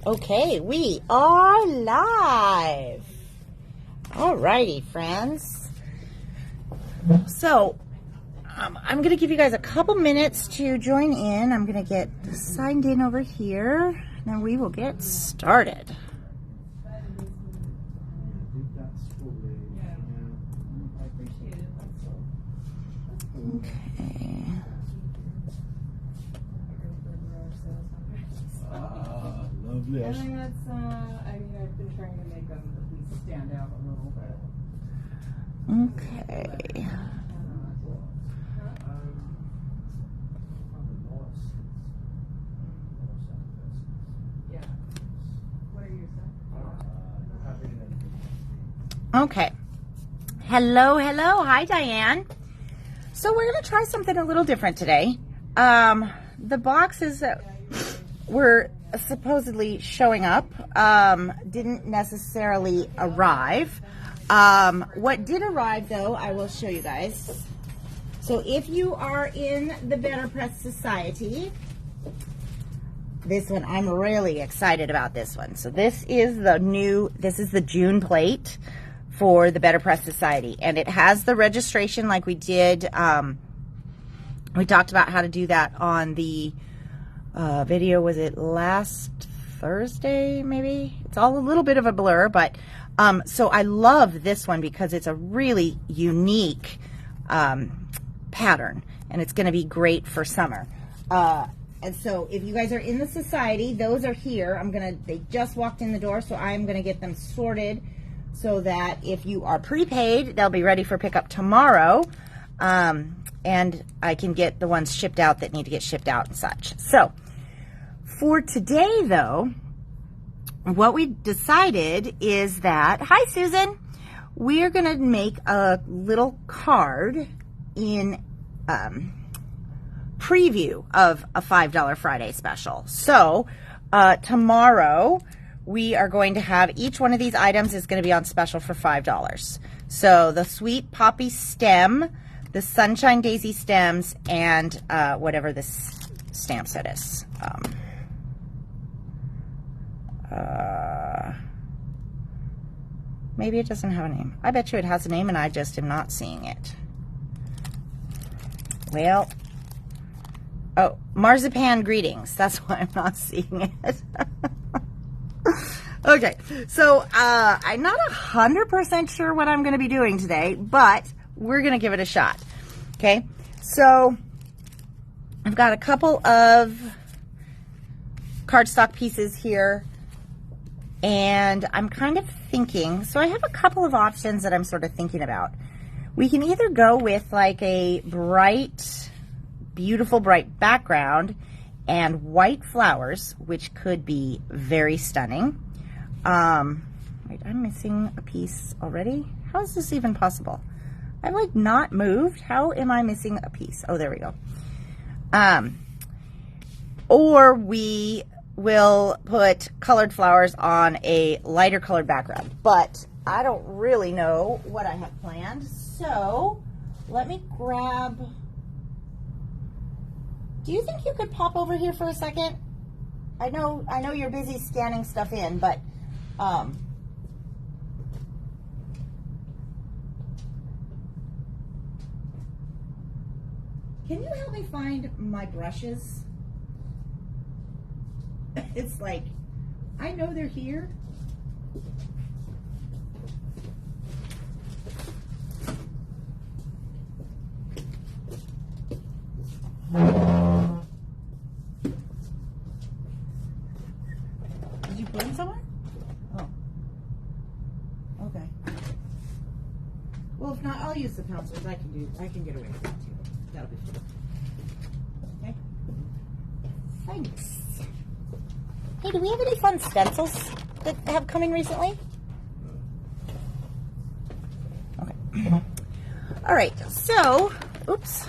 Okay, we are live. Alrighty, friends. So, I'm going to give you guys a couple minutes to join in. I'm going to get signed in over here, and then we will get started. Okay. Lovely. I think that's, I've been trying to make them at least stand out a little bit. Okay. Yeah. What are you saying? Okay. Hello. Hi, Diane. So we're going to try something a little different today. The boxes that were supposedly showing up didn't necessarily arrive. What did arrive, though, I will show you guys. So if you are in the Better Press Society, this one, I'm really excited about this one. So this is the June plate for the Better Press Society, and it has the registration like we did. We talked about how to do that on the video. Was it last Thursday, maybe? It's all a little bit of a blur, but so I love this one because it's a really unique pattern, and it's going to be great for summer. And so if you guys are in the society, those are here. They just walked in the door, so I'm going to get them sorted so that if you are prepaid, they'll be ready for pickup tomorrow. And I can get the ones shipped out that need to get shipped out and such. So for today, though, what we decided is that, hi, Susan, we are going to make a little card in preview of a $5 Friday special. So tomorrow we are going to have each one of these items is going to be on special for $5. So the Sweet Poppy stem, the Sunshine Daisy stems, and whatever this stamp set is. Maybe it doesn't have a name. I bet you it has a name and I just am not seeing it. Well, oh, Marzipan Greetings. That's why I'm not seeing it. Okay, so I'm not 100% sure what I'm going to be doing today, but we're going to give it a shot. Okay, so I've got a couple of cardstock pieces here, and I'm kind of thinking, so I have a couple of options that I'm sort of thinking about. We can either go with like a bright, beautiful bright background and white flowers, which could be very stunning. Wait, I'm missing a piece already. How is this even possible? I've like not moved. How am I missing a piece? Oh, there we go. Or we will put colored flowers on a lighter colored background, but I don't really know what I have planned. So let me grab, do you think you could pop over here for a second? I know you're busy scanning stuff in, but can you help me find my brushes? It's like, I know they're here. Did you put them somewhere? Oh. Okay. Well, if not, I'll use the pencils. I can get away with that too. That'll be fun. Okay. Thanks. Hey, do we have any fun stencils that have come in recently? Okay. All right. So, oops.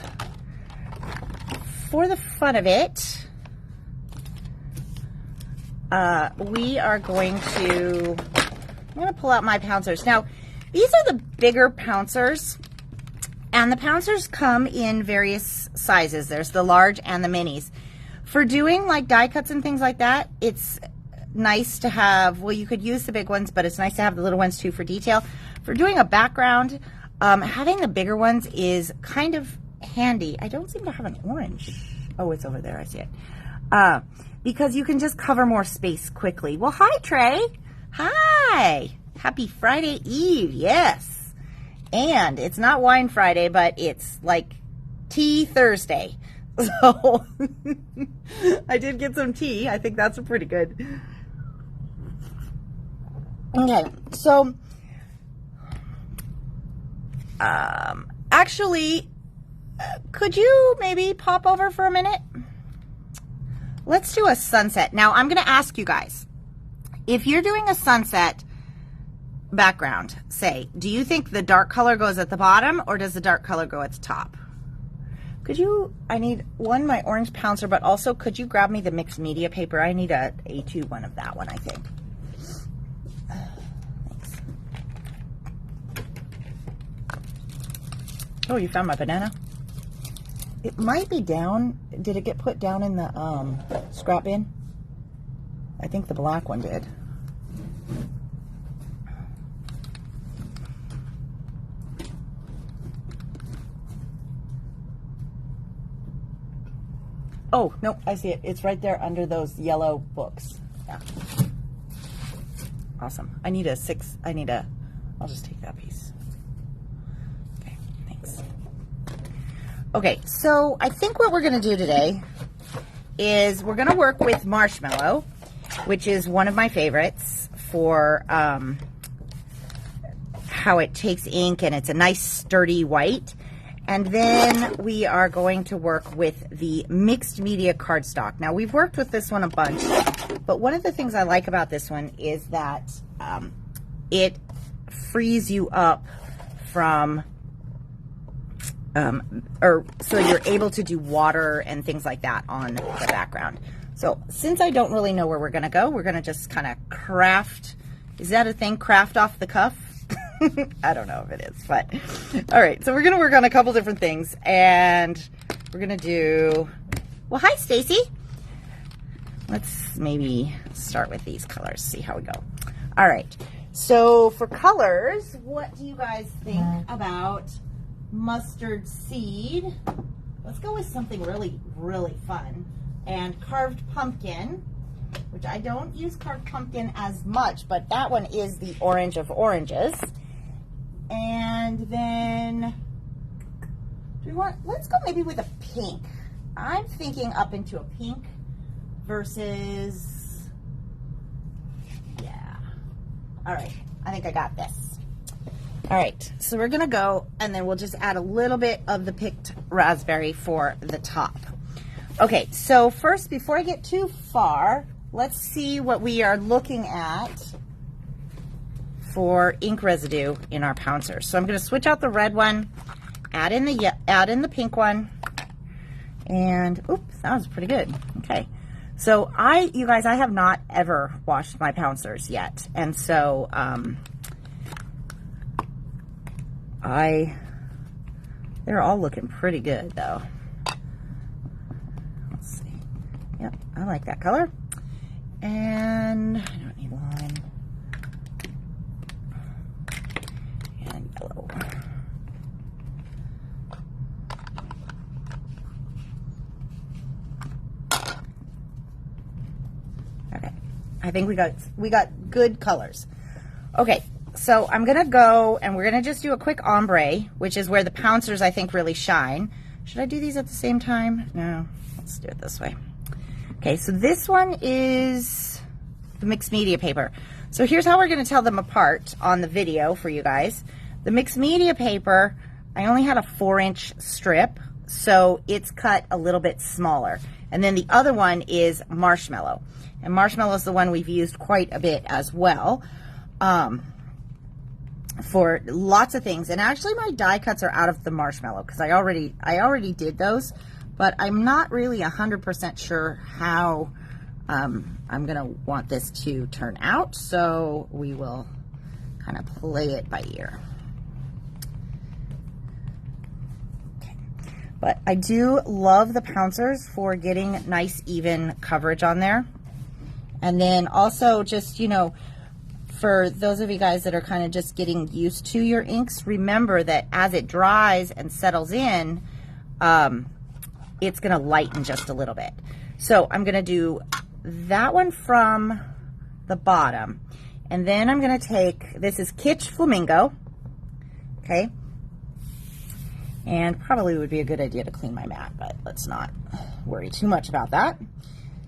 For the fun of it, we are going to, I'm going to pull out my pouncers. Now, these are the bigger pouncers, and the pouncers come in various sizes. There's the large and the minis. For doing like die cuts and things like that, it's nice to have, well, you could use the big ones, but it's nice to have the little ones too for detail. For doing a background, having the bigger ones is kind of handy. I don't seem to have an orange. Oh, it's over there. I see it. Because you can just cover more space quickly. Well, hi, Trey. Hi. Happy Friday Eve. Yes. And it's not Wine Friday, but it's like Tea Thursday. So I did get some tea. I think that's pretty good. Okay, so actually, could you maybe pop over for a minute? Let's do a sunset. Now, I'm going to ask you guys, if you're doing a sunset background, say, do you think the dark color goes at the bottom or does the dark color go at the top? Could you, I need one, my orange pouncer, but also could you grab me the mixed media paper? I need a A2 one of that one, I think. Thanks. Oh, you found my banana? It might be down. Did it get put down in the scrap bin? I think the black one did. Oh, no, I see it. It's right there under those yellow books. Yeah. Awesome. I'll just take that piece. Okay, thanks. Okay, so I think what we're going to do today is we're going to work with Marshmallow, which is one of my favorites for how it takes ink, and it's a nice sturdy white. And then we are going to work with the mixed media cardstock. Now, we've worked with this one a bunch, but one of the things I like about this one is that it frees you up from, so you're able to do water and things like that on the background. So since I don't really know where we're gonna go, we're gonna just kind of craft. Is that a thing? Craft off the cuff? I don't know if it is, but all right. So we're going to work on a couple different things, and we're going to do, well, hi, Stacy. Let's maybe start with these colors, see how we go. All right. So for colors, what do you guys think about mustard seed? Let's go with something really, really fun. And carved pumpkin, which I don't use carved pumpkin as much, but that one is the orange of oranges. And then, let's go maybe with a pink. I'm thinking up into a pink versus, yeah. All right, I think I got this. All right, so we're gonna go, and then we'll just add a little bit of the picked raspberry for the top. Okay, so first, before I get too far, let's see what we are looking at for ink residue in our pouncers. So I'm going to switch out the red one, add in the pink one, and oops, that was pretty good. Okay, so you guys, I have not ever washed my pouncers yet, and so they're all looking pretty good though. Let's see. Yep, I like that color. And I don't need lime. And yellow. Okay. I think we got good colors. Okay, so I'm gonna go and we're gonna just do a quick ombre, which is where the pouncers I think really shine. Should I do these at the same time? No, let's do it this way. Okay, so this one is the mixed media paper. So here's how we're going to tell them apart on the video for you guys. The mixed media paper, I only had a 4-inch strip, so it's cut a little bit smaller. And then the other one is Marshmallow. And Marshmallow is the one we've used quite a bit as well for lots of things. And actually my die cuts are out of the Marshmallow because I already did those. But I'm not really 100% sure how I'm going to want this to turn out, so we will kind of play it by ear. Okay. But I do love the pouncers for getting nice, even coverage on there. And then also just, you know, for those of you guys that are kind of just getting used to your inks, remember that as it dries and settles in, it's going to lighten just a little bit. So I'm going to do that one from the bottom. And then I'm going to take, this is Kitsch Flamingo. Okay. And probably would be a good idea to clean my mat, but let's not worry too much about that.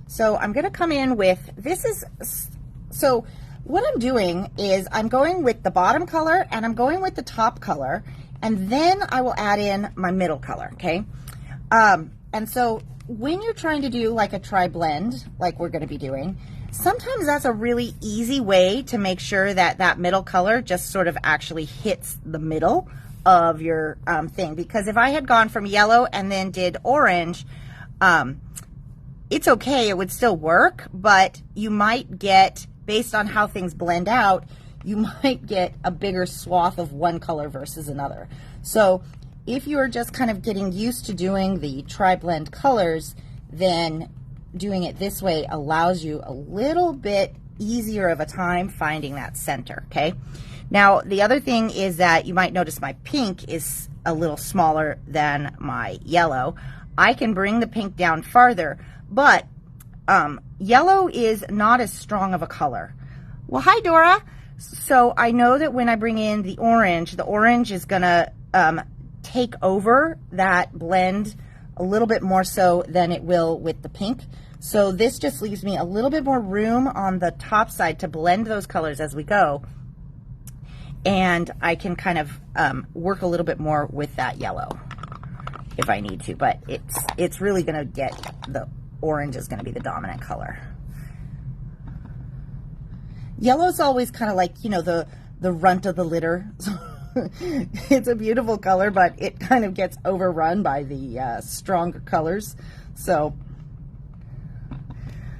So I'm going to come in with, this is, so what I'm doing is I'm going with the bottom color and I'm going with the top color, and then I will add in my middle color, okay? And so when you're trying to do like a tri-blend, like we're going to be doing, sometimes that's a really easy way to make sure that that middle color just sort of actually hits the middle of your thing. Because if I had gone from yellow and then did orange, it's okay, it would still work, but you might get, based on how things blend out, you might get a bigger swath of one color versus another. So if you're just kind of getting used to doing the tri-blend colors, then doing it this way allows you a little bit easier of a time finding that center, okay? Now, the other thing is that you might notice my pink is a little smaller than my yellow. I can bring the pink down farther, but yellow is not as strong of a color. Well, hi, Dora. So I know that when I bring in the orange is gonna take over that blend a little bit more so than it will with the pink. So this just leaves me a little bit more room on the top side to blend those colors as we go. And I can kind of work a little bit more with that yellow if I need to, but it's really gonna get, the orange is gonna be the dominant color. Yellow's always kind of like, you know, the runt of the litter. It's a beautiful color, but it kind of gets overrun by the stronger colors. So,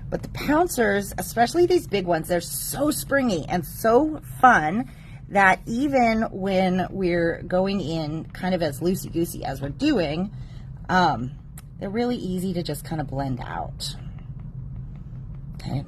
but the pouncers, especially these big ones, they're so springy and so fun that even when we're going in kind of as loosey-goosey as we're doing, they're really easy to just kind of blend out. Okay.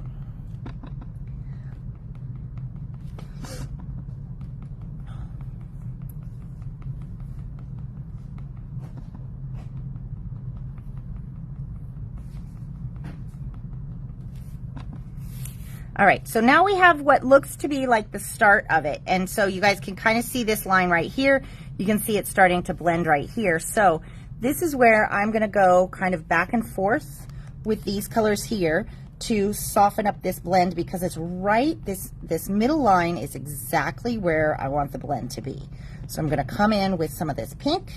All right, so now we have what looks to be like the start of it. And so you guys can kind of see this line right here. You can see it starting to blend right here. So this is where I'm gonna go kind of back and forth with these colors here to soften up this blend, because it's right, this middle line is exactly where I want the blend to be. So I'm gonna come in with some of this pink,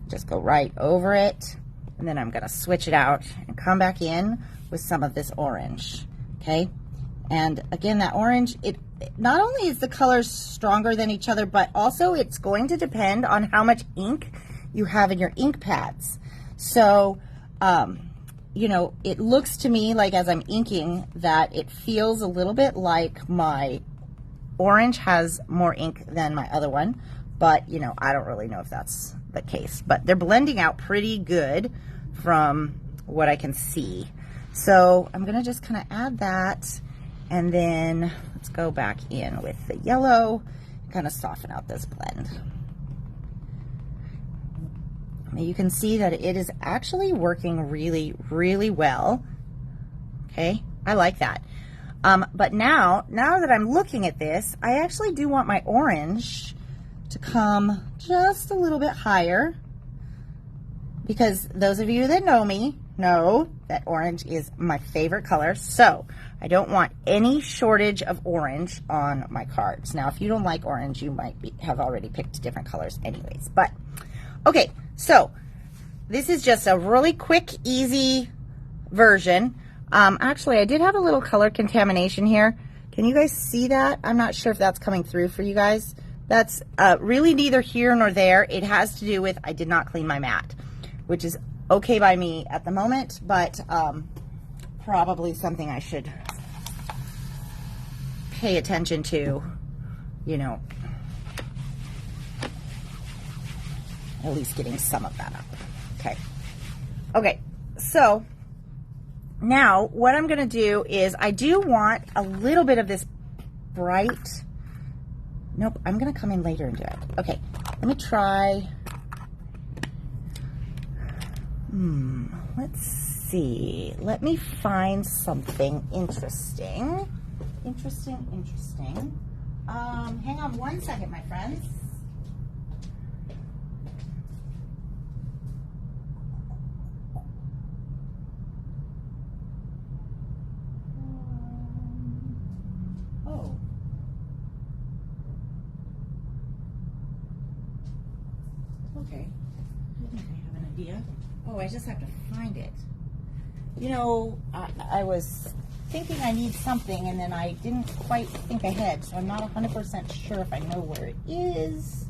just go right over it, and then I'm gonna switch it out and come back in with some of this orange, okay? And again, that orange, it not only is the colors stronger than each other, but also it's going to depend on how much ink you have in your ink pads. So, you know, it looks to me like as I'm inking that it feels a little bit like my orange has more ink than my other one, but you know, I don't really know if that's the case, but they're blending out pretty good from what I can see. So I'm gonna just kind of add that, and then let's go back in with the yellow, kind of soften out this blend. Now you can see that it is actually working really, really well. Okay, I like that. But now that I'm looking at this, I actually do want my orange to come just a little bit higher, because those of you that know me know that orange is my favorite color. So I don't want any shortage of orange on my cards. Now, if you don't like orange, you might have already picked different colors anyways. But okay, so this is just a really quick, easy version. Actually, I did have a little color contamination here. Can you guys see that? I'm not sure if that's coming through for you guys. That's really neither here nor there. It has to do with I did not clean my mat, which is okay by me at the moment, but probably something I should pay attention to, you know, at least getting some of that up. Okay. Okay, so Now, what I'm going to do is I do want a little bit of this bright. Nope, I'm going to come in later and do it. Okay, let me try. Let's see. Let me find something interesting. Interesting. Hang on one second, my friends. Oh. Okay. I think I have an idea. Oh, I just have to find it. You know, I was thinking I need something, and then I didn't quite think ahead, so I'm not 100% sure if I know where it is.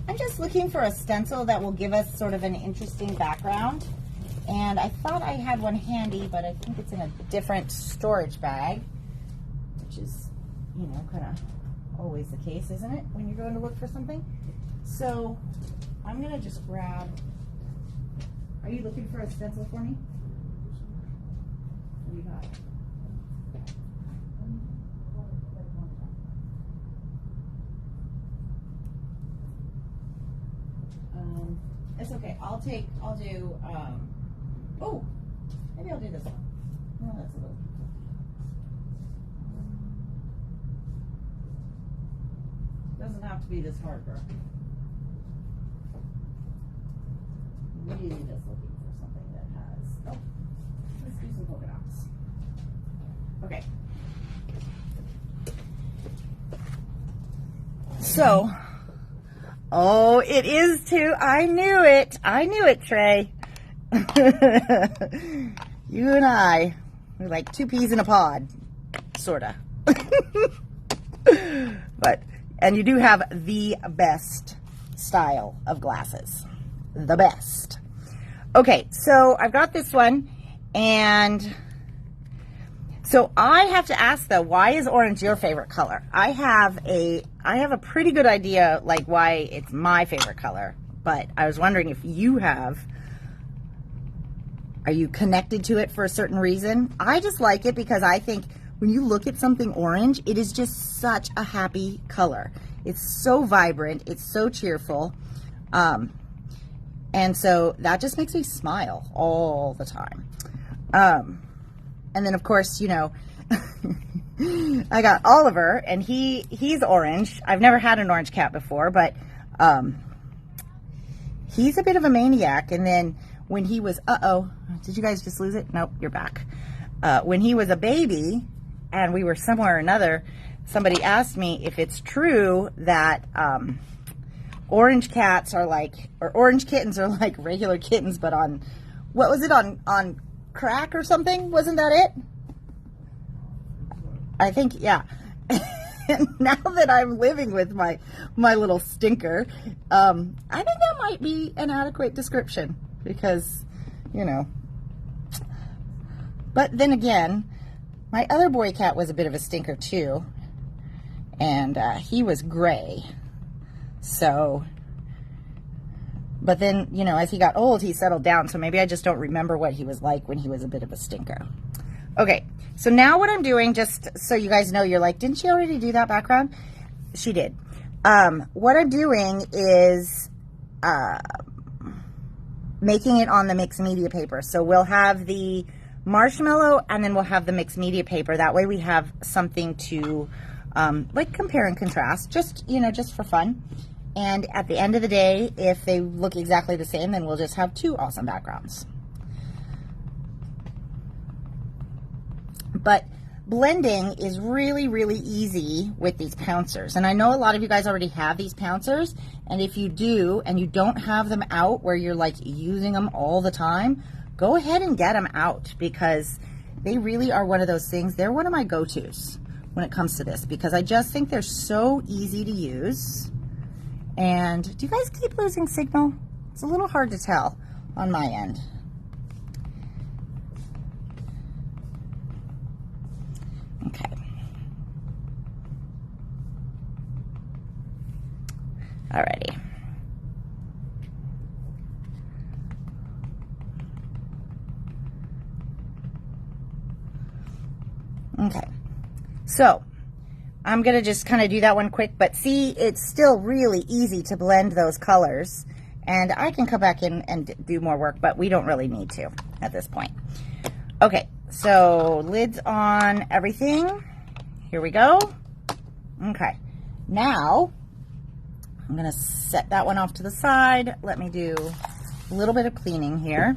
I'm just looking for a stencil that will give us sort of an interesting background, and I thought I had one handy, but I think it's in a different storage bag, which is, you know, kind of always the case, isn't it, when you're going to look for something? So I'm gonna just grab. Are you looking for a stencil for me? What do you got? It's okay. I'll do. Oh, maybe I'll do this one. No, that's a little. Doesn't have to be this hard, girl. Really just looking for something that has. Oh, let's do some polka dots. Okay. So, oh, it is too. I knew it. I knew it, Trey. You and I, we're like two peas in a pod, sorta. But. And you do have the best style of glasses. The best. Okay, so I've got this one, and so I have to ask though, why is orange your favorite color? I have a pretty good idea like why it's my favorite color, but I was wondering if you have. Are you connected to it for a certain reason? I just like it because I think when you look at something orange, it is just such a happy color. It's so vibrant. It's so cheerful. And so that just makes me smile all the time. And then, of course, you know, I got Oliver, and he's orange. I've never had an orange cat before, but he's a bit of a maniac. And then when he was, did you guys just lose it? Nope, you're back. When he was a baby, and we were somewhere or another, somebody asked me if it's true that orange cats are like, or orange kittens are like regular kittens, but on, what was it, on crack or something? Wasn't that it? I think, yeah. And now that I'm living with my little stinker, I think that might be an adequate description because, you know. But then again, my other boy cat was a bit of a stinker too, and he was gray. So, but then, you know, as he got old, he settled down, so maybe I just don't remember what he was like when he was a bit of a stinker. Okay, so now what I'm doing, just so you guys know, you're like, didn't she already do that background? She did. What I'm doing is making it on the mixed media paper. So we'll have the marshmallow, and then we'll have the mixed media paper. That way we have something to like compare and contrast, just, you know, just for fun. And at the end of the day, if they look exactly the same, then we'll just have two awesome backgrounds. But blending is really, really easy with these pouncers. And I know a lot of you guys already have these pouncers, and if you do, and you don't have them out where you're like using them all the time, go ahead and get them out, because they really are one of those things. They're one of my go-tos when it comes to this, because I just think they're so easy to use. And do you guys keep losing signal? It's a little hard to tell on my end. Okay. Alrighty. Okay, so I'm going to just kind of do that one quick, but see, it's still really easy to blend those colors, and I can come back in and do more work, but we don't really need to at this point. Okay, so lids on everything. Here we go. Okay, now I'm going to set that one off to the side. Let me do a little bit of cleaning here.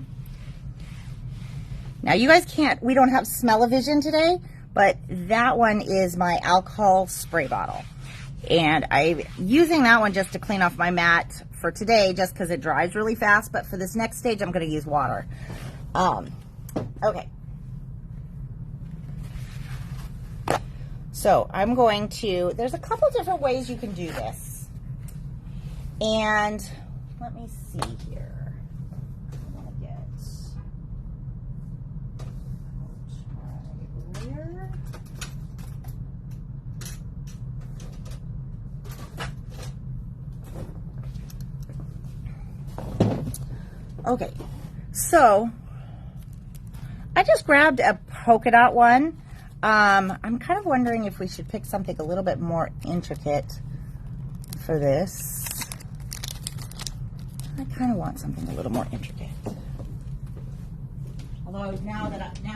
Now you guys can't, we don't have smell-o-vision today, but that one is my alcohol spray bottle. And I'm using that one just to clean off my mat for today, just because it dries really fast. But for this next stage, I'm going to use water. Okay. So I'm going to, there's a couple different ways you can do this. And let me see here. I want to get layer. Okay, so I just grabbed a polka dot one. I'm kind of wondering if we should pick something a little bit more intricate for this. I kind of want something a little more intricate. Although now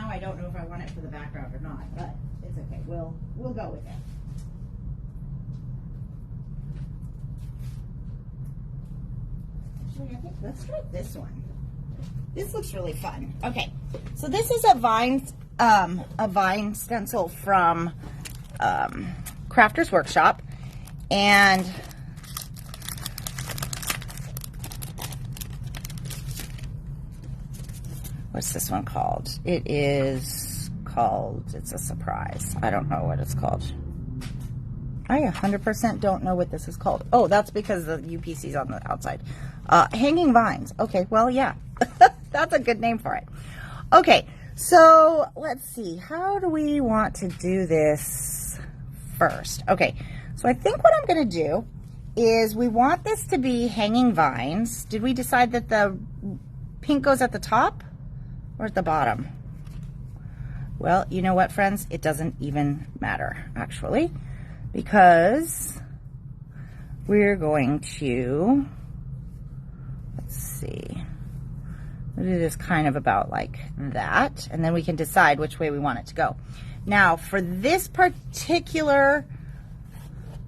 I don't know if I want it for the background or not, but it's okay. We'll go with it. Actually, I think let's try this one. This looks really fun. Okay, so this is a vine stencil from Crafters Workshop, and what's this one called? It is called, it's a surprise. I don't know what it's called. I 100% don't know what this is called. Oh, that's because the UPC's on the outside. Hanging Vines. Okay, well, yeah. That's a good name for it. Okay, so let's see. How do we want to do this first? Okay, so I think what I'm going to do is we want this to be hanging vines. Did we decide that the pink goes at the top or at the bottom? Well, you know what, friends? It doesn't even matter, actually, because we're going to, let's see. It is kind of about like that, and then we can decide which way we want it to go. Now, for this particular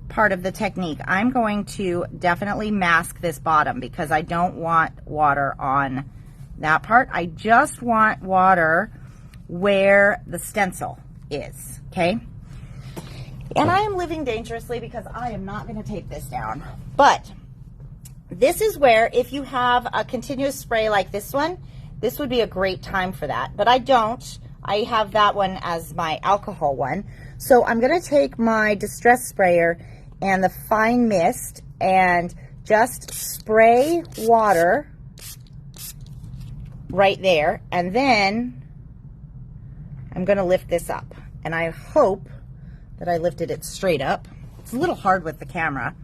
part of the technique, I'm going to definitely mask this bottom because I don't want water on that part. I just want water where the stencil is, okay? And I am living dangerously because I am not going to tape this down. But this is where, if you have a continuous spray like this one, this would be a great time for that. But I don't. I have that one as my alcohol one. So I'm going to take my Distress Sprayer and the Fine Mist and just spray water right there. And then I'm going to lift this up. And I hope that I lifted it straight up. It's a little hard with the camera.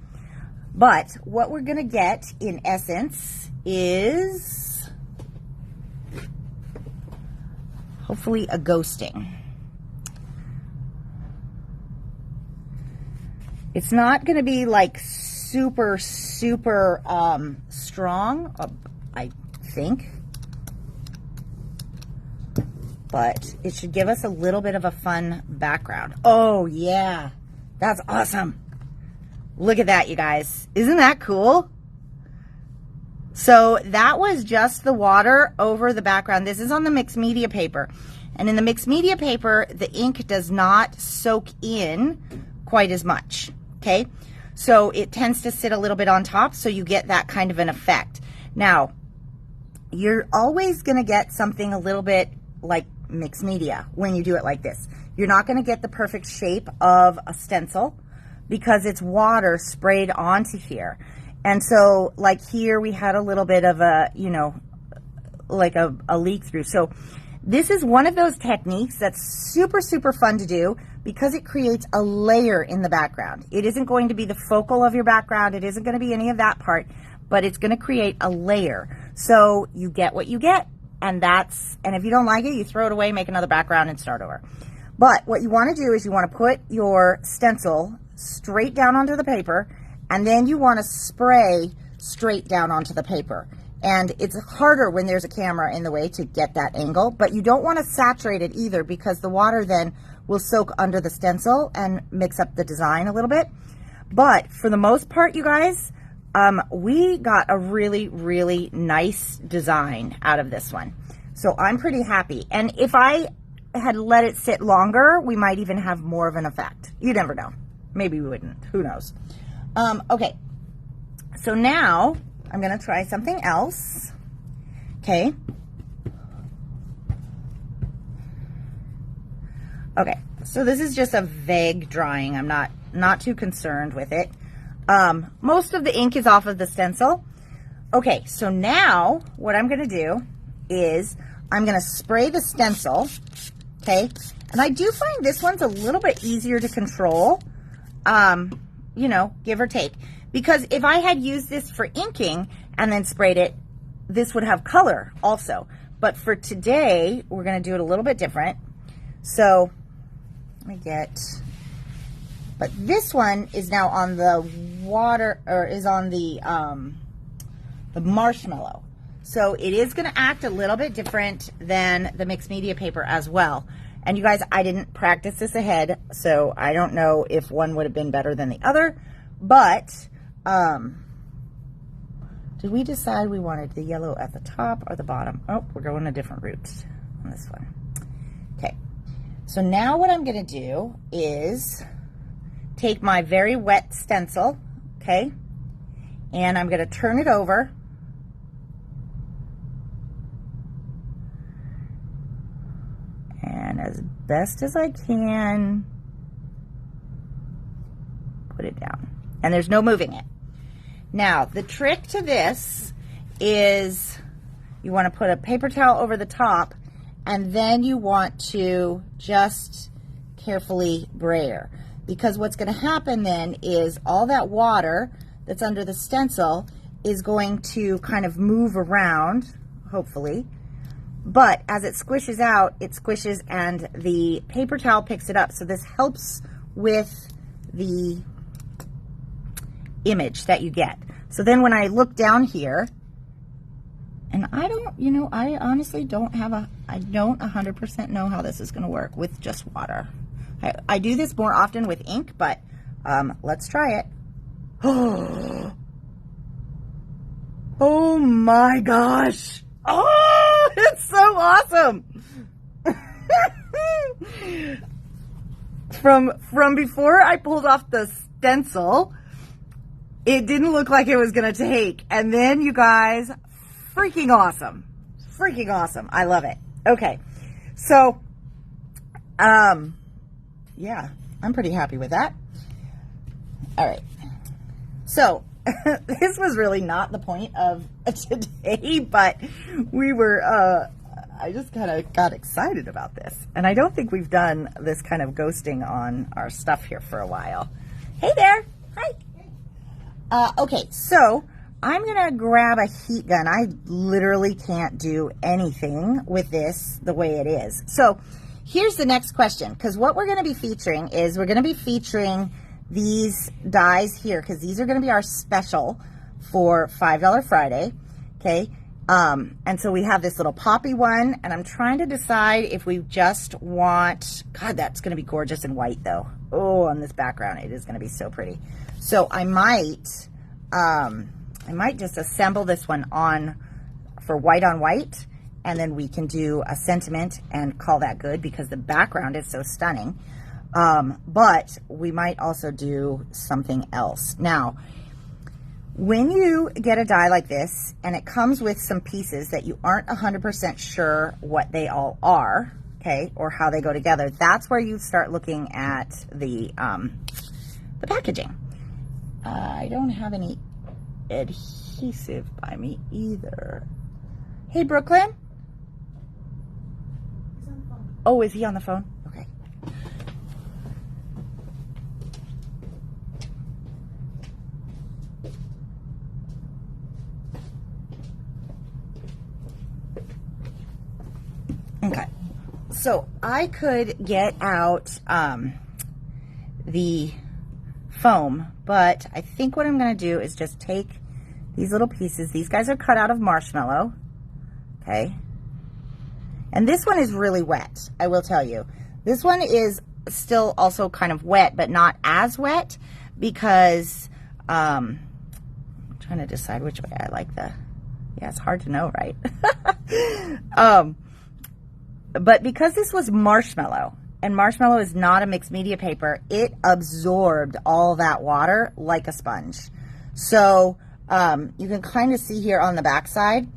But what we're going to get, in essence, is hopefully a ghosting. It's not going to be like super, super strong, I think. But it should give us a little bit of a fun background. Oh, yeah. That's awesome. Look at that, you guys. Isn't that cool? So that was just the water over the background. This is on the mixed media paper. And in the mixed media paper, the ink does not soak in quite as much, okay? So it tends to sit a little bit on top, so you get that kind of an effect. Now, you're always going to get something a little bit like mixed media when you do it like this. You're not going to get the perfect shape of a stencil because it's water sprayed onto here. And so like here we had a little bit of a, you know, like a leak through. So this is one of those techniques that's super, super fun to do because it creates a layer in the background. It isn't going to be the focal of your background. It isn't going to be any of that part, but it's going to create a layer. So you get what you get. And if you don't like it, you throw it away, make another background and start over. But what you want to do is you want to put your stencil straight down onto the paper, and then you want to spray straight down onto the paper. And it's harder when there's a camera in the way to get that angle, but you don't want to saturate it either, because the water then will soak under the stencil and mix up the design a little bit. But for the most part, you guys, we got a really, really nice design out of this one. So I'm pretty happy. And if I had let it sit longer, we might even have more of an effect. You never know. Maybe we wouldn't. Who knows? Okay. So now I'm going to try something else. Okay. Okay. So this is just a vague drawing. I'm not too concerned with it. Most of the ink is off of the stencil. Okay. So now what I'm going to do is I'm going to spray the stencil. Okay. And I do find this one's a little bit easier to control, you know, give or take. Because if I had used this for inking and then sprayed it, this would have color also. But for today, we're going to do it a little bit different. So let me get, but this one is now on the water, or is on the marshmallow. So it is going to act a little bit different than the mixed media paper as well. And you guys, I didn't practice this ahead, so I don't know if one would have been better than the other. But did we decide we wanted the yellow at the top or the bottom? Oh, we're going a different route on this one. Okay, so now what I'm going to do is take my very wet stencil, okay, and I'm going to turn it over. And as best as I can, put it down. And there's no moving it. Now, the trick to this is you want to put a paper towel over the top, and then you want to just carefully brayer. Because what's going to happen then is all that water that's under the stencil is going to kind of move around, hopefully. But as it squishes out, it squishes and the paper towel picks it up. So this helps with the image that you get. So then when I look down here, and I don't, you know, I honestly don't have I don't 100% know how this is going to work with just water. I do this more often with ink, but let's try it. Oh my gosh. Oh, it's so awesome. From before I pulled off the stencil, it didn't look like it was going to take. And then you guys, freaking awesome. Freaking awesome. I love it. Okay. So, yeah, I'm pretty happy with that. All right. So, this was really not the point of today, but we were, I just kind of got excited about this. And I don't think we've done this kind of ghosting on our stuff here for a while. Hey there. Hi. Okay, so I'm going to grab a heat gun. I literally can't do anything with this the way it is. So here's the next question, because what we're going to be featuring is we're going to be featuring these dies here, because these are going to be our special for $5 Friday. Okay. And so we have this little poppy one, and I'm trying to decide if we just want, God, that's going to be gorgeous in white though. Oh, on this background, it is going to be so pretty. So I might just assemble this one on for white on white, and then we can do a sentiment and call that good, because the background is so stunning. But we might also do something else. Now, when you get a die like this, and it comes with some pieces that you aren't 100% sure what they all are, okay, or how they go together, that's where you start looking at the packaging. I don't have any adhesive by me either. Hey, Brooklyn? He's on the phone. Oh, is he on the phone? Okay. Okay. So I could get out the foam, but I think what I'm going to do is just take these little pieces. These guys are cut out of marshmallow. Okay. And this one is really wet, I will tell you. This one is still also kind of wet, but not as wet because I'm trying to decide which way I like the, yeah, it's hard to know, right? But because this was marshmallow, and marshmallow is not a mixed media paper, it absorbed all that water like a sponge. So you can kind of see here on the back side.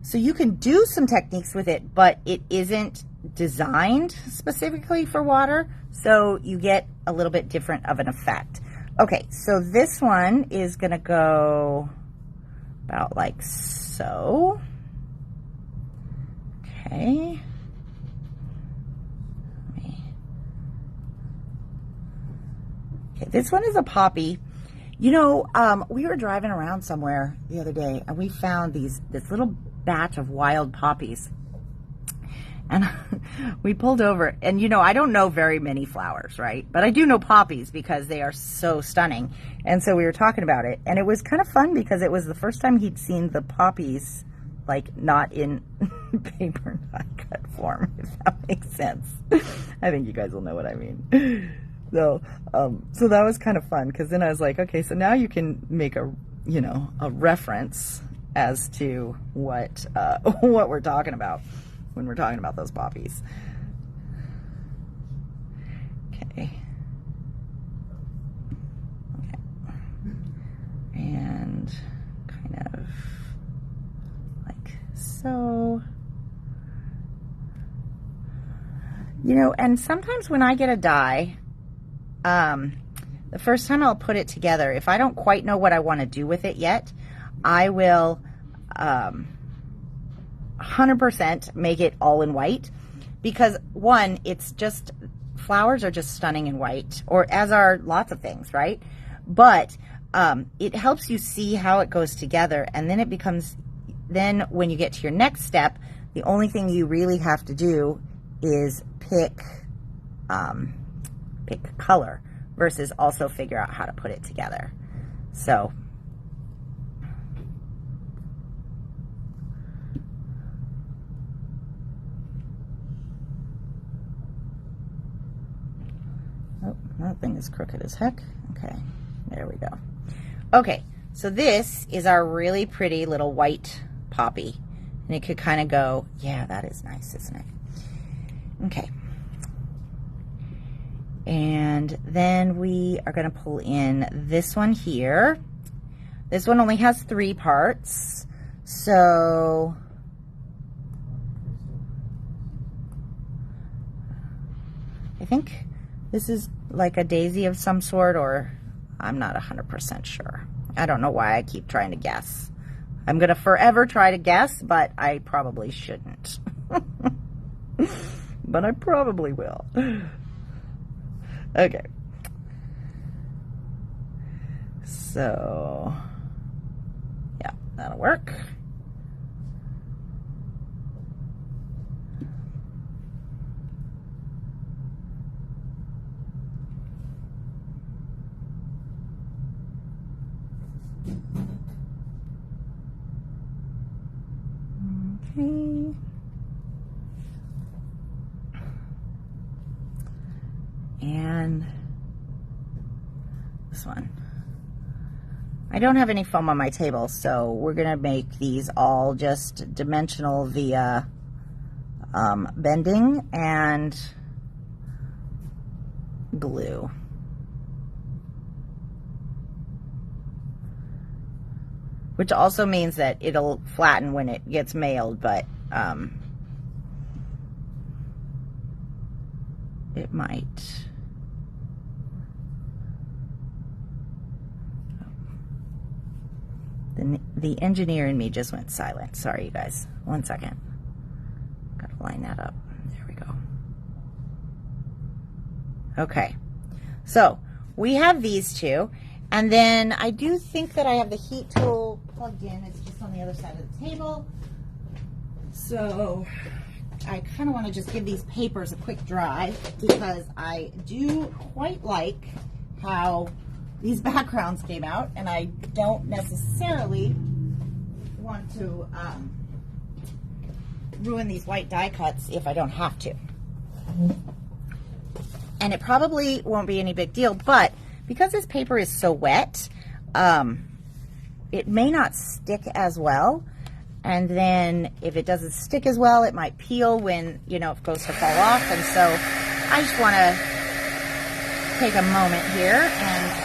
So you can do some techniques with it, but it isn't designed specifically for water. So you get a little bit different of an effect. Okay, so this one is gonna go about like so. Okay. Okay, this one is a poppy. You know, we were driving around somewhere the other day and we found this little batch of wild poppies. And we pulled over, and you know, I don't know very many flowers, right? But I do know poppies because they are so stunning. And so we were talking about it, and it was kind of fun because it was the first time he'd seen the poppies, like, not in paper, not cut form, if that makes sense. I think you guys will know what I mean. So that was kind of fun because then I was like, okay, so now you can make a reference as to what we're talking about when we're talking about those poppies. Okay. And kind of like so. You know, and sometimes when I get a die, the first time I'll put it together, if I don't quite know what I want to do with it yet, I will 100% make it all in white, because one, it's just, flowers are just stunning in white, or as are lots of things, right? But it helps you see how it goes together, and then it becomes, then when you get to your next step, the only thing you really have to do is pick color versus also figure out how to put it together. So oh, that thing is crooked as heck. Okay, there we go. Okay, so this is our really pretty little white poppy, and it could kind of go, yeah, that is nice, isn't it? Okay. And then we are going to pull in this one here. This one only has 3 parts. So I think this is like a daisy of some sort, or I'm not 100% sure. I don't know why I keep trying to guess. I'm going to forever try to guess, but I probably shouldn't. But I probably will. Okay. So, yeah, that'll work. Okay. And this one. I don't have any foam on my table, so we're gonna make these all just dimensional via bending and glue. Which also means that it'll flatten when it gets mailed, but it might. The engineer in me just went silent. Sorry, you guys. 1 second. Gotta line that up. There we go. Okay. So we have these two. And then I do think that I have the heat tool plugged in. It's just on the other side of the table. So I kind of want to just give these papers a quick dry because I do quite like how these backgrounds came out, and I don't necessarily want to ruin these white die cuts if I don't have to. And it probably won't be any big deal, but because this paper is so wet, it may not stick as well. And then if it doesn't stick as well, it might peel when, you know, it goes to fall off. And so I just want to take a moment here and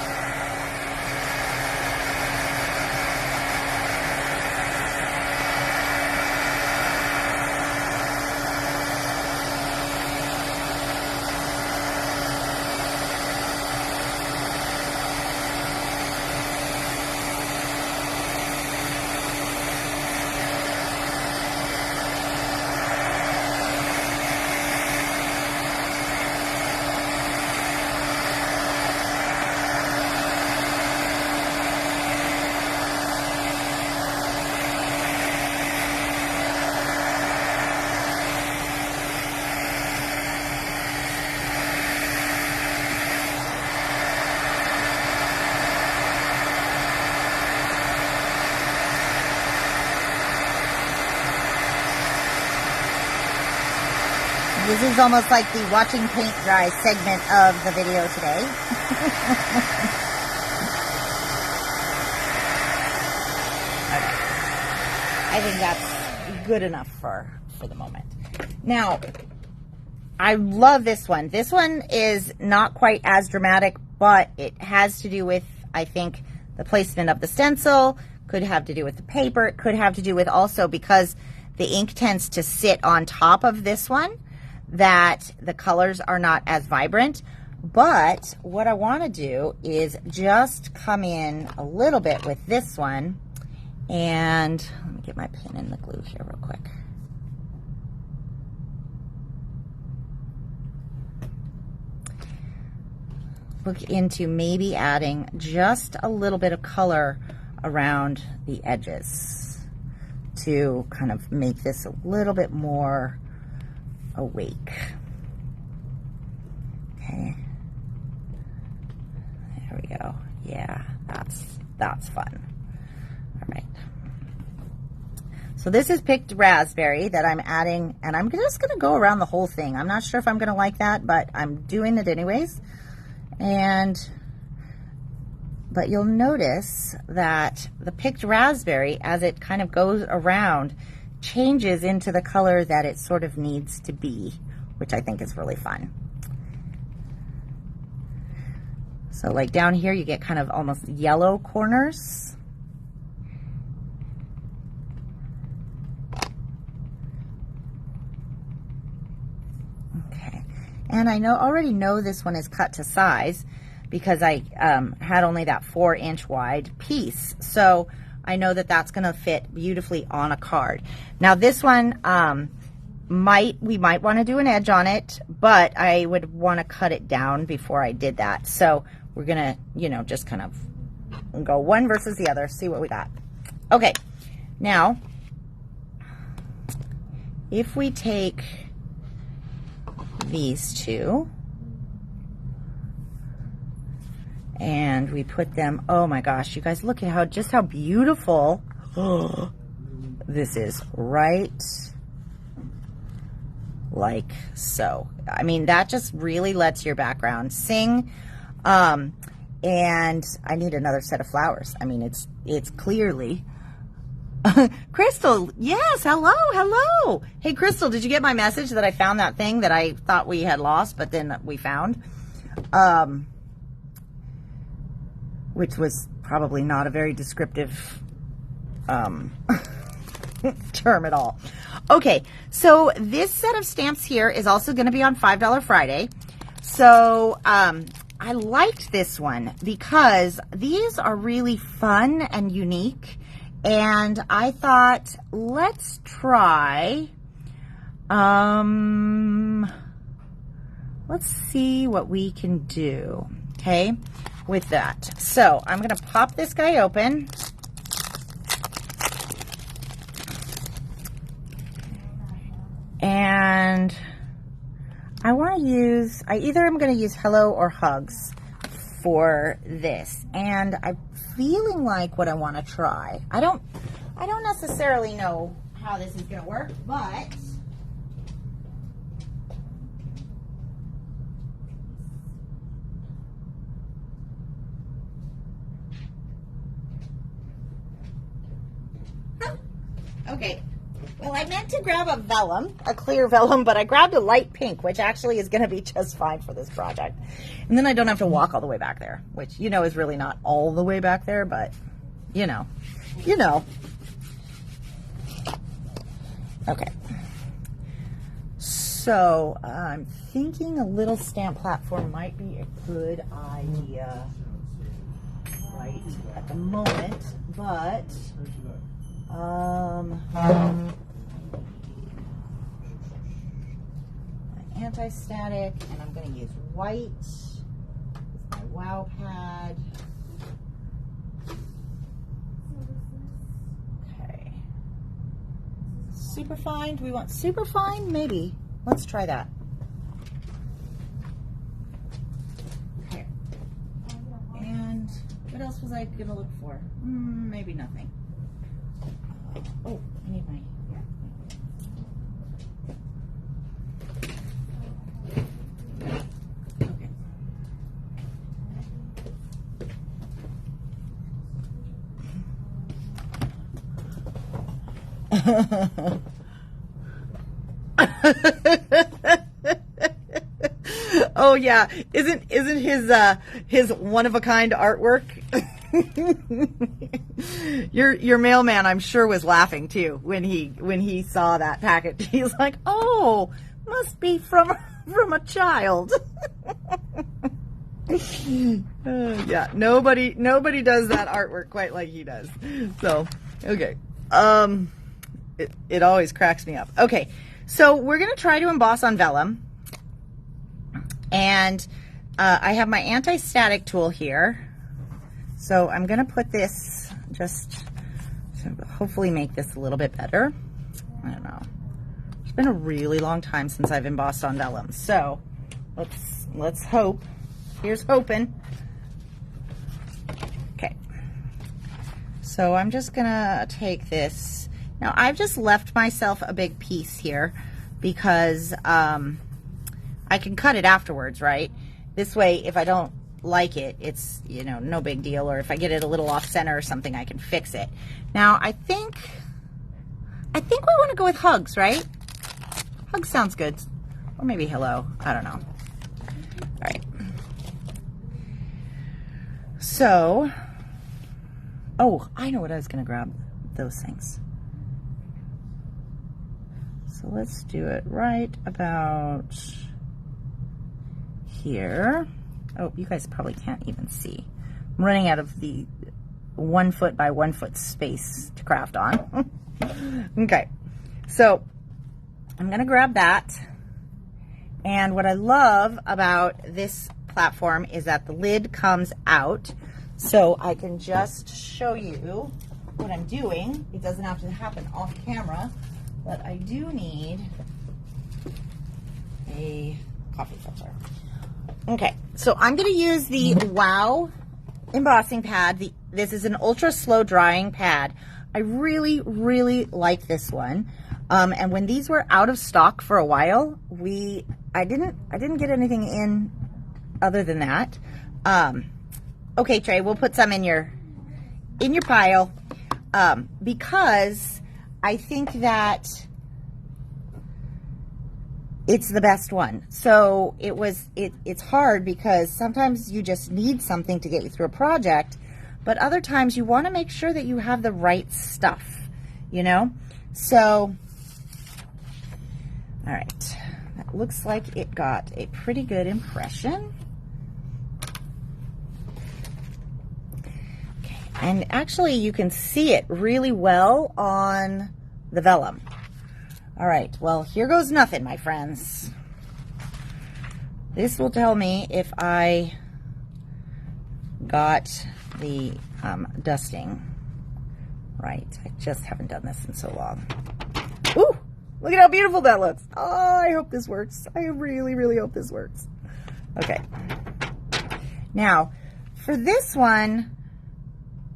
this is almost like the watching paint dry segment of the video today. Okay. I think that's good enough for the moment. Now, I love this one. This one is not quite as dramatic, but it has to do with, I think, the placement of the stencil. Could have to do with the paper. It could have to do with also because the ink tends to sit on top of this one, that the colors are not as vibrant. But what I want to do is just come in a little bit with this one, and let me get my pin in the glue here real quick. Look into maybe adding just a little bit of color around the edges to kind of make this a little bit more awake. Okay, there we go. Yeah, that's fun. All right, so this is picked raspberry that I'm adding, and I'm just gonna go around the whole thing. I'm not sure if I'm gonna like that, but I'm doing it anyways. But you'll notice that the picked raspberry, as it kind of goes around, changes into the color that it sort of needs to be, which I think is really fun. So like down here, you get kind of almost yellow corners. Okay, and I already know this one is cut to size because I had only that 4-inch wide piece. So I know that that's going to fit beautifully on a card. Now this one, we might want to do an edge on it, but I would want to cut it down before I did that. So we're going to, just kind of go one versus the other, see what we got. Okay, now, if we take these two, and we put them, oh my gosh, you guys, look at just how beautiful this is, right? Like so. I mean, that just really lets your background sing. And I need another set of flowers. I mean, it's clearly Crystal, yes, hello. Hey, Crystal, did you get my message that I found that thing that I thought we had lost, but then we found? Which was probably not a very descriptive term at all. Okay, so this set of stamps here is also going to be on $5 Friday. So I liked this one because these are really fun and unique. And I thought, let's try, let's see what we can do, okay, with that. So I'm going to pop this guy open. And And I want to use, I either am going to use Hello or Hugs for this. And I'm feeling like what I want to try. I don't necessarily know how this is going to work, but okay. Well, I meant to grab a vellum, a clear vellum, but I grabbed a light pink, which actually is going to be just fine for this project. And then I don't have to walk all the way back there, which, you know, is really not all the way back there, but, you know. Okay. So, I'm thinking a little stamp platform might be a good idea right at the moment, but anti-static, and I'm going to use white with my wow pad. Okay. Superfine. Do we want superfine? Maybe. Let's try that. Okay. And what else was I going to look for? Maybe nothing. Oh, I need my... Oh yeah, isn't his one of a kind artwork? Your mailman, I'm sure, was laughing too when he saw that package. He's like, "Oh, must be from a child." Yeah, nobody does that artwork quite like he does. So, okay. It always cracks me up. Okay, so we're going to try to emboss on vellum. And I have my anti-static tool here. So I'm going to put this, just to hopefully make this a little bit better. I don't know. It's been a really long time since I've embossed on vellum. So let's hope. Here's hoping. Okay. So I'm just going to take this. Now, I've just left myself a big piece here because I can cut it afterwards, right? This way, if I don't like it, it's, you know, no big deal. Or if I get it a little off center or something, I can fix it. Now, I think we want to go with Hugs, right? Hugs sounds good. Or maybe Hello. I don't know. All right. So, oh, I know what I was going to grab. Those things. So let's do it right about here. Oh, you guys probably can't even see. I'm running out of the 1 foot by 1 foot space to craft on. Okay, so I'm gonna grab that. And what I love about this platform is that the lid comes out, so I can just show you what I'm doing. It doesn't have to happen off camera. But I do need a coffee filter. Okay, so I'm going to use the Wow embossing pad. This is an ultra slow drying pad. I really, really like this one. And when these were out of stock for a while, I didn't get anything in other than that. Okay, Trey, we'll put some in your pile because I think that it's the best one. So it's hard because sometimes you just need something to get you through a project, but other times you want to make sure that you have the right stuff, you know? So, all right, that looks like it got a pretty good impression. Okay, and actually you can see it really well on the vellum. All right, well, here goes nothing, my friends. This will tell me if I got the dusting right. I just haven't done this in so long. Ooh, Look at how beautiful that looks. Oh, I hope this works. I really, really hope this works. Okay. Now, for this one,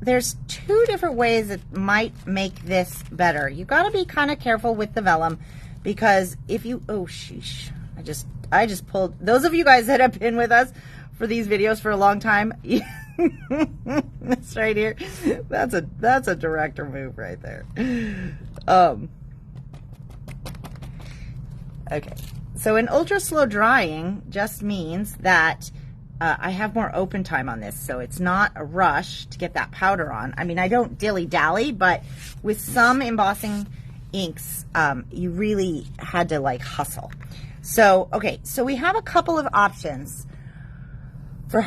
there's two different ways that might make this better. You got to be kind of careful with the vellum because if you, oh sheesh, I just pulled, those of you guys that have been with us for these videos for a long time, this right here, that's a director move right there. Okay, so in ultra slow drying just means that I have more open time on this, so it's not a rush to get that powder on. I mean, I don't dilly-dally, but with some embossing inks, you really had to like hustle. So, okay, so we have a couple of options for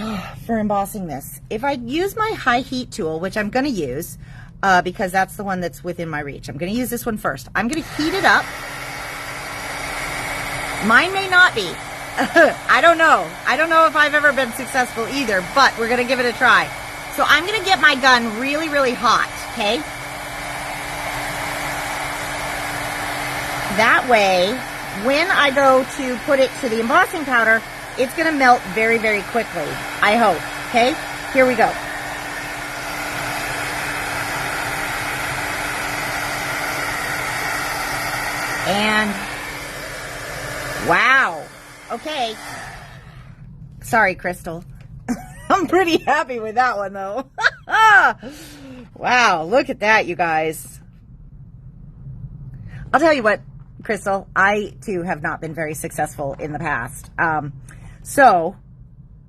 embossing this. If I use my high heat tool, which I'm gonna use, because that's the one that's within my reach. I'm gonna use this one first. I'm gonna heat it up. Mine may not be. I don't know. I don't know if I've ever been successful either, but we're going to give it a try. So I'm going to get my gun really, really hot, okay? That way, when I go to put it to the embossing powder, it's going to melt very, very quickly, I hope, okay? Here we go. And, wow. Okay. Sorry, Crystal. I'm pretty happy with that one, though. Wow, look at that, you guys. I'll tell you what, Crystal, I, too, have not been very successful in the past. So,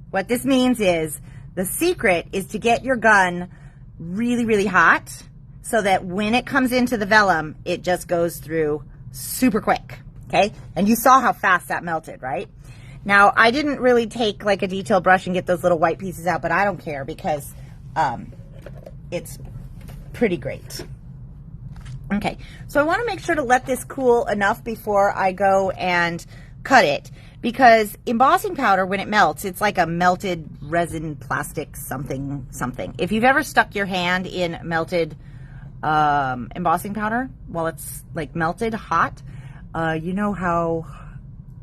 what this means is the secret is to get your gun really, really hot so that when it comes into the vellum, it just goes through super quick. Okay, and you saw how fast that melted, right? Now, I didn't really take like a detail brush and get those little white pieces out, but I don't care because it's pretty great. Okay, so I want to make sure to let this cool enough before I go and cut it, because embossing powder, when it melts, it's like a melted resin, plastic, something. If you've ever stuck your hand in melted embossing powder while it's like melted hot, you know how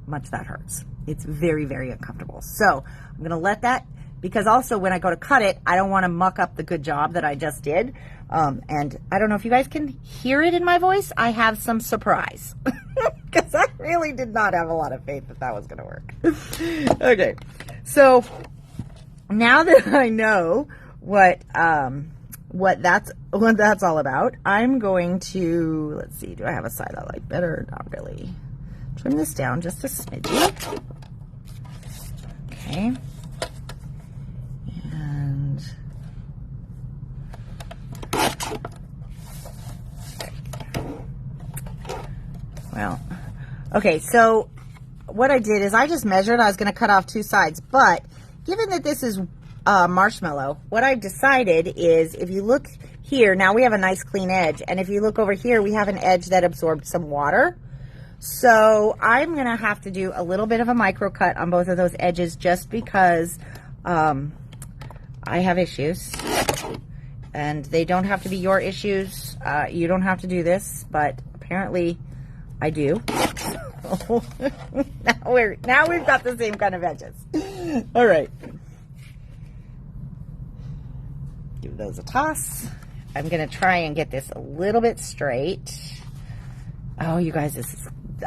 much that hurts. It's very, very uncomfortable. So I'm going to let that, because also when I go to cut it, I don't want to muck up the good job that I just did. And I don't know if you guys can hear it in my voice. I have some surprise because I really did not have a lot of faith that that was going to work. Okay. So now that I know what that's all about, I'm going to, let's see, do I have a side I like better? Not really. Trim this down just a smidgy. Okay. And well, okay, so what I did is I just measured. I was going to cut off two sides, but given that this is marshmallow, what I've decided is, if you look here, now we have a nice clean edge, and if you look over here, we have an edge that absorbed some water. So I'm going to have to do a little bit of a micro cut on both of those edges, just because I have issues, and they don't have to be your issues. You don't have to do this, but apparently I do. now we've got the same kind of edges. All right. Give those a toss. I'm going to try and get this a little bit straight. Oh, you guys,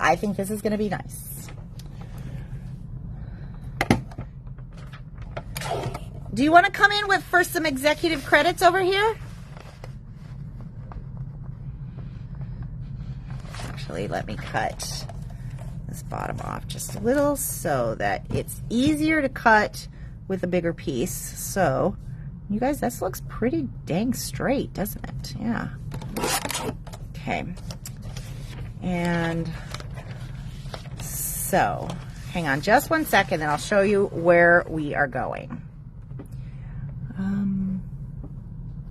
I think this is going to be nice. Do you want to come in for some executive credits over here? Actually, let me cut this bottom off just a little so that it's easier to cut with a bigger piece. So, you guys, this looks pretty dang straight, doesn't it? Yeah. Okay. And so, hang on just one second, and I'll show you where we are going.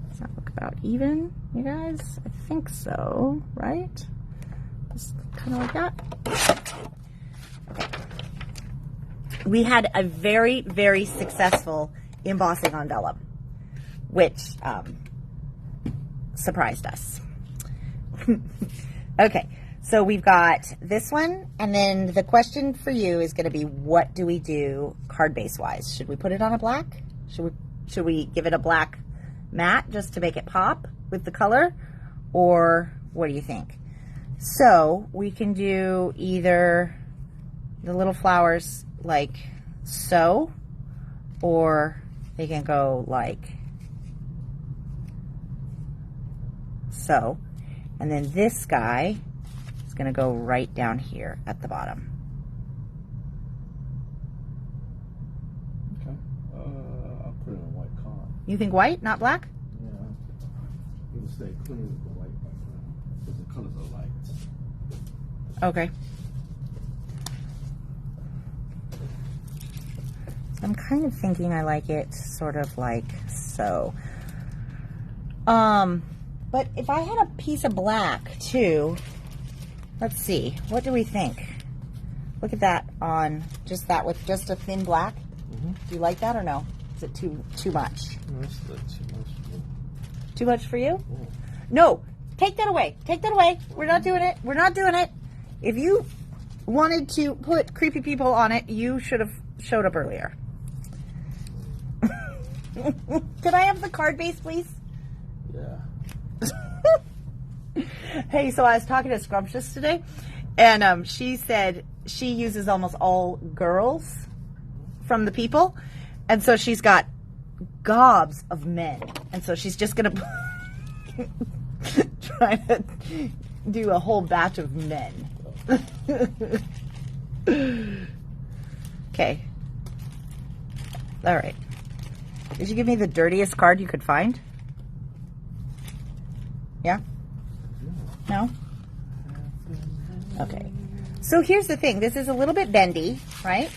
Does that look about even, you guys? I think so, right? Just kind of like that. Okay. We had a very, very successful embossing on vellum, which surprised us. Okay, So we've got this one, and then the question for you is going to be, what do we do card base wise? Should we put it on a black? Should we give it a black matte just to make it pop with the color? Or what do you think? So we can do either the little flowers like so, or they can go like so. And then this guy is going to go right down here at the bottom. Okay. I'll put it in a white card. You think white, not black? Yeah. It'll stay clean with the white background. Because the colors are light. Okay. I'm kind of thinking I like it sort of like so. But if I had a piece of black too, let's see, what do we think? Look at that on just that with just a thin black. Mm-hmm. Do you like that or no? Is it too much? No, that's not too much. Too much for you? Yeah. No, take that away. Take that away. We're not doing it. We're not doing it. If you wanted to put creepy people on it, you should have showed up earlier. Could I have the card base, please? Yeah. Hey, so I was talking to Scrumptious today, and she said she uses almost all girls from the people, and so she's got gobs of men, and so she's just gonna try to do a whole batch of men. Okay. All right. Did you give me the dirtiest card you could find? Yeah? No? Okay. So here's the thing. This is a little bit bendy, right?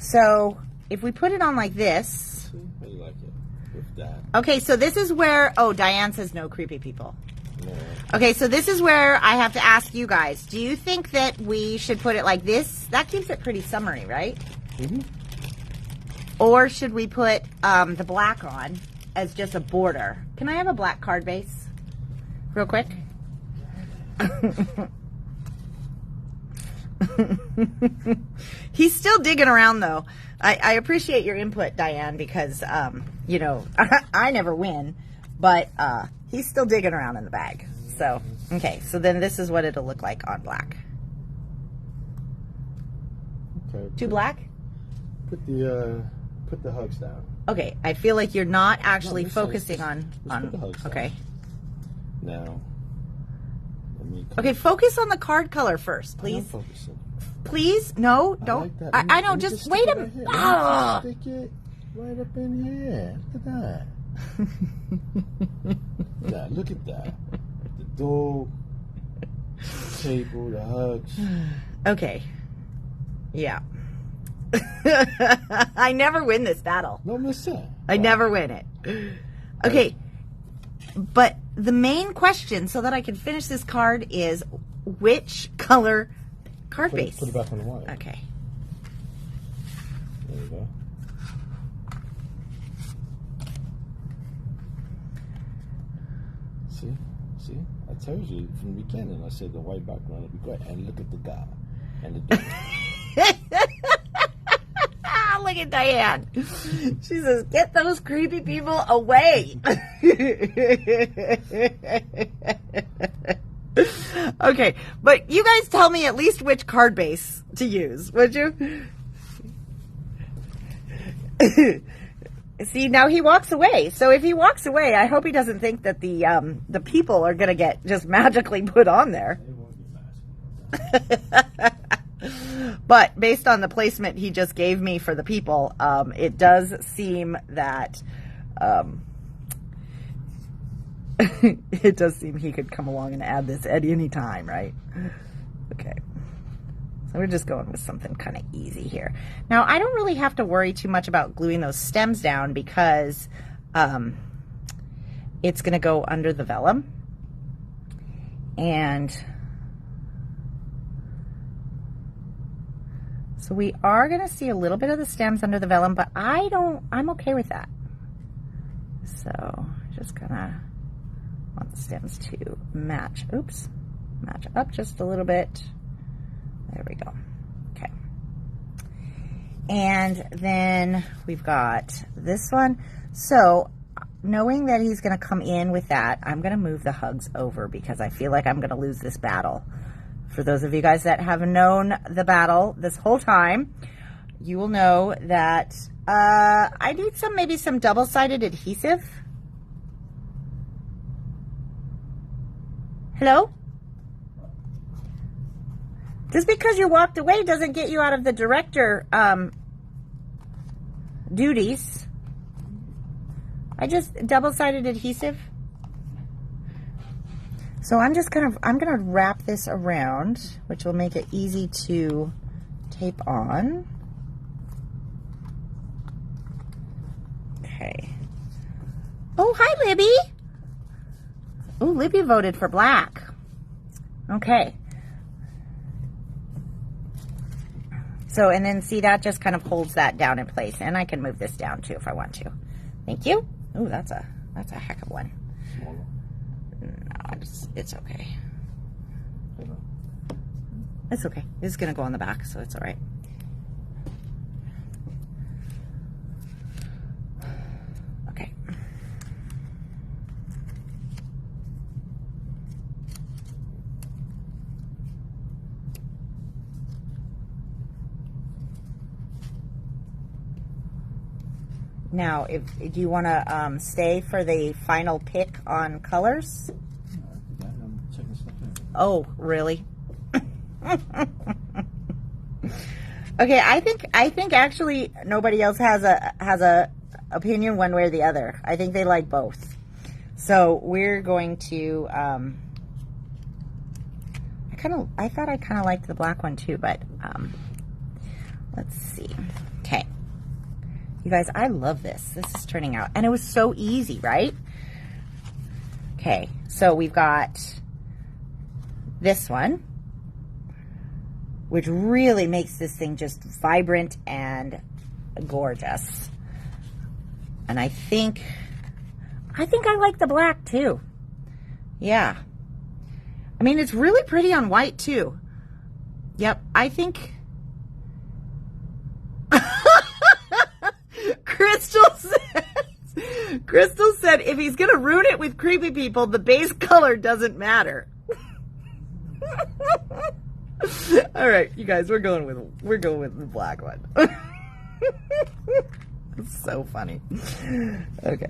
So if we put it on like this. How do you like it with that? Okay, so this is where, oh, Diane says no creepy people. No. Okay, so this is where I have to ask you guys. Do you think that we should put it like this? That keeps it pretty summery, right? Mm-hmm. Or should we put the black on as just a border? Can I have a black card base? Real quick. He's still digging around, though. I appreciate your input, Diane, because, you know, I never win, but he's still digging around in the bag. So, okay, so then this is what it'll look like on black. Okay. Too black? Put the hugs down. Okay, I feel like you're not actually No, focusing let's put the hugs down. Okay. Now, let me Okay, focus on the card color first, I'm please. focusing. Please, no, don't. like that. I know. Let me Just stick wait it a right minute. here. Let me Ah! just stick it right up in here. Look at that. Yeah, look at that. The dog, the table, the hugs. Okay. Yeah. I never win this battle. No, listen. I never win it. Okay. But the main question, so that I can finish this card, is which color card base? Put it back on the white. Okay. There you go. See? I told you from the beginning. I said the white background would be great. And look at the guy. And the dog. Look at Diane. She says, get those creepy people away. Okay, but you guys tell me at least which card base to use, would you? See, now he walks away. So if he walks away, I hope he doesn't think that the people are going to get just magically put on there. They won't get mad. But based on the placement he just gave me for the people, it does seem that it does seem he could come along and add this at any time, right? Okay. So we're just going with something kind of easy here. Now, I don't really have to worry too much about gluing those stems down because it's going to go under the vellum. And so we are going to see a little bit of the stems under the vellum, but I'm okay with that. So just kind of want the stems to match match up just a little bit. There we go. Okay. And then we've got this one. So knowing that he's going to come in with that, I'm going to move the hugs over because I feel like I'm going to lose this battle. For those of you guys that have known the battle this whole time, you will know that I need maybe some double-sided adhesive. Hello? Just because you walked away doesn't get you out of the director duties. I just double-sided adhesive. So I'm gonna wrap this around, which will make it easy to tape on. Okay. Oh, hi, Libby. Oh, Libby voted for black. Okay. So, and then see, that just kind of holds that down in place. And I can move this down too if I want to. Thank you. Oh, that's a heck of one. Smaller. No, it's okay. It's okay. It's gonna go on the back, so it's all right. Okay. Now, do you want to stay for the final pick on colors? I'm checking stuff out. Oh, really? Okay, I think actually nobody else has a opinion one way or the other. I think they like both. So we're going to. I thought I kind of liked the black one too, but let's see. Okay. You guys, I love this. This is turning out, and it was so easy, right? Okay, so we've got this one, which really makes this thing just vibrant and gorgeous. And I think I like the black too. Yeah. I mean, it's really pretty on white too. Yep, I think. Crystal said if he's going to ruin it with creepy people, the base color doesn't matter. All right, you guys, we're going with the black one. It's so funny. Okay.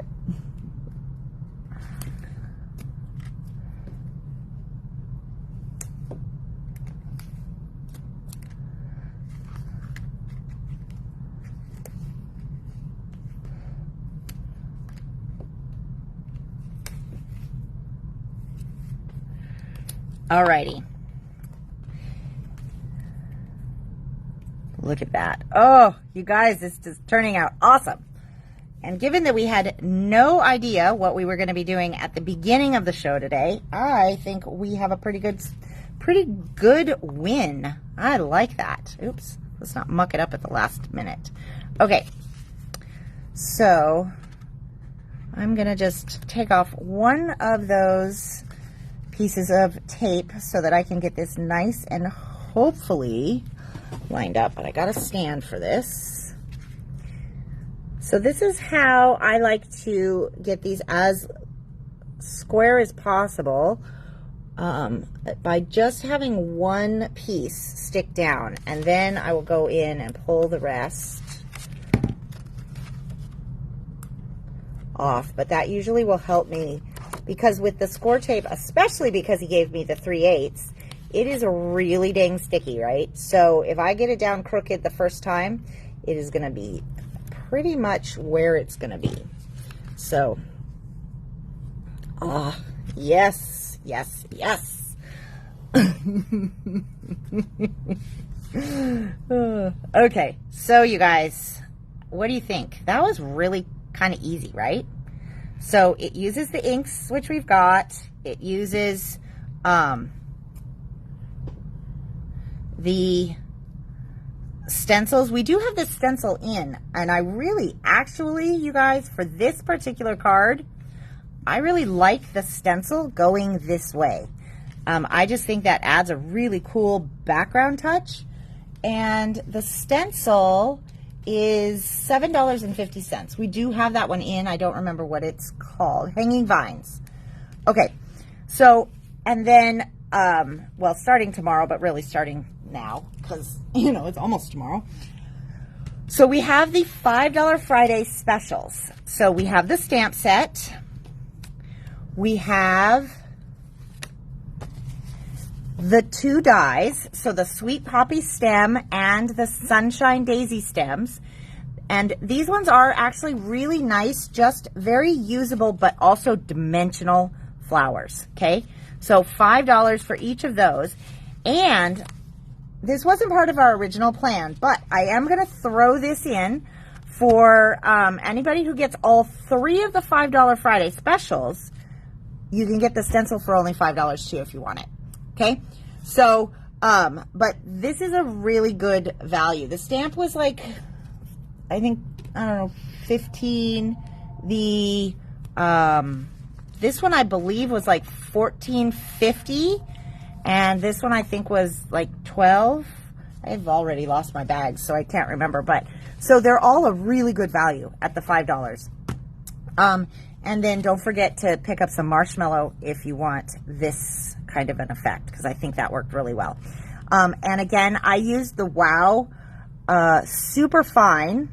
Alrighty. Look at that. Oh, you guys, this is turning out awesome. And given that we had no idea what we were going to be doing at the beginning of the show today, I think we have a pretty good win. I like that. Oops. Let's not muck it up at the last minute. Okay. So I'm going to just take off one of those pieces of tape so that I can get this nice and hopefully lined up, but I got a stand for this. So this is how I like to get these as square as possible, by just having one piece stick down, and then I will go in and pull the rest off. But that usually will help me, because with the score tape, especially because he gave me the 3/8, it is really dang sticky, right? So if I get it down crooked the first time, it is going to be pretty much where it's going to be. So, yes, yes, yes. Okay, so you guys, what do you think? That was really kind of easy, right? So it uses the inks, which we've got. It uses the stencils. We do have this stencil in, and I really, actually, you guys, for this particular card, I really like the stencil going this way. I just think that adds a really cool background touch. And the stencil is $7.50. We do have that one in. I don't remember what it's called. Hanging Vines. Okay, so, and then, well, starting tomorrow, but really starting now, because, you know, it's almost tomorrow. So we have the $5 Friday specials. So we have the stamp set. We have the 2 dies, so the Sweet Poppy stem and the Sunshine Daisy stems. And these ones are actually really nice, just very usable, but also dimensional flowers, okay? So $5 for each of those. And this wasn't part of our original plan, but I am going to throw this in for anybody who gets all 3 of the $5 Friday specials. You can get the stencil for only $5 too if you want it. Okay, so, but this is a really good value. The stamp was like, I think, I don't know, 15. The, this one I believe was like $14.50. And this one I think was like $12. I've already lost my bag, so I can't remember. But, so they're all a really good value at the $5. And then don't forget to pick up some marshmallow if you want this kind of an effect, because I think that worked really well. And again, I used the WOW Super Fine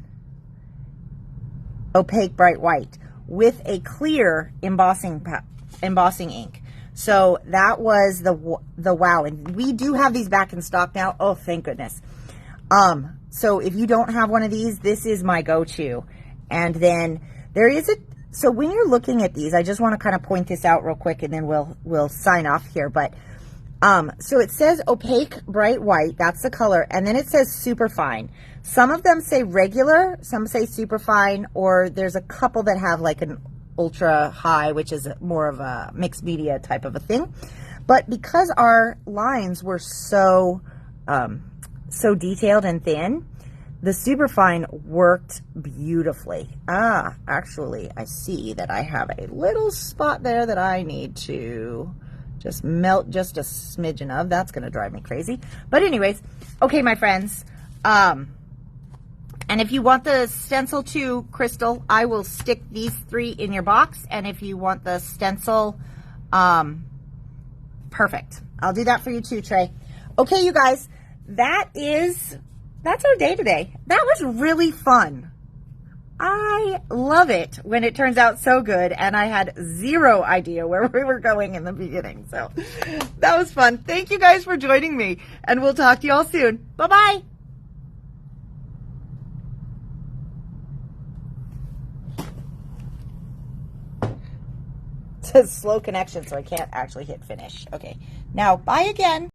Opaque Bright White with a clear embossing ink. So that was the WOW, and we do have these back in stock now. Oh, thank goodness. So if you don't have one of these, this is my go-to. And then there is so when you're looking at these, I just want to kind of point this out real quick, and then we'll sign off here. But so it says Opaque Bright White, that's the color, and then it says Super Fine. Some of them say regular, some say Super Fine, or there's a couple that have like an ultra high, which is more of a mixed media type of a thing. But because our lines were so detailed and thin, the Super Fine worked beautifully. Actually, I see that I have a little spot there that I need to just melt just a smidgen of. That's going to drive me crazy. But anyways, okay, my friends. And if you want the stencil too, Crystal, I will stick these 3 in your box. And if you want the stencil, perfect. I'll do that for you too, Trey. Okay, you guys, that's our day today. That was really fun. I love it when it turns out so good, and I had 0 idea where we were going in the beginning. So that was fun. Thank you guys for joining me, and we'll talk to you all soon. Bye-bye. It says slow connection, so I can't actually hit finish. Okay, now bye again.